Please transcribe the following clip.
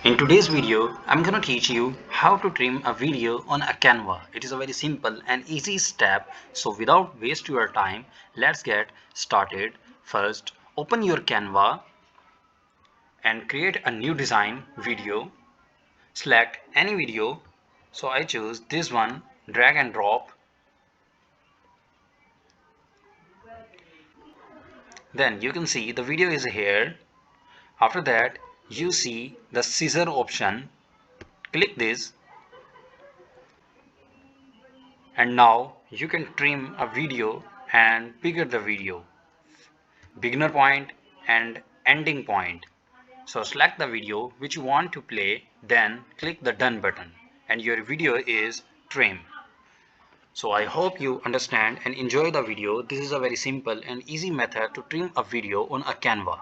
In today's video, I'm gonna teach you how to trim a video on a Canva. It is a very simple and easy step. So without waste your time, let's get started. First, open your Canva and create a new design video. Select any video. So I choose this one, drag and drop. Then you can see the video is here. After that, you see the scissor option. Click this. And now you can trim a video and bigger the video, beginner point and ending point. So select the video which you want to play, then click the done button and your video is trimmed. So I hope you understand and enjoy the video. This is a very simple and easy method to trim a video on a Canva.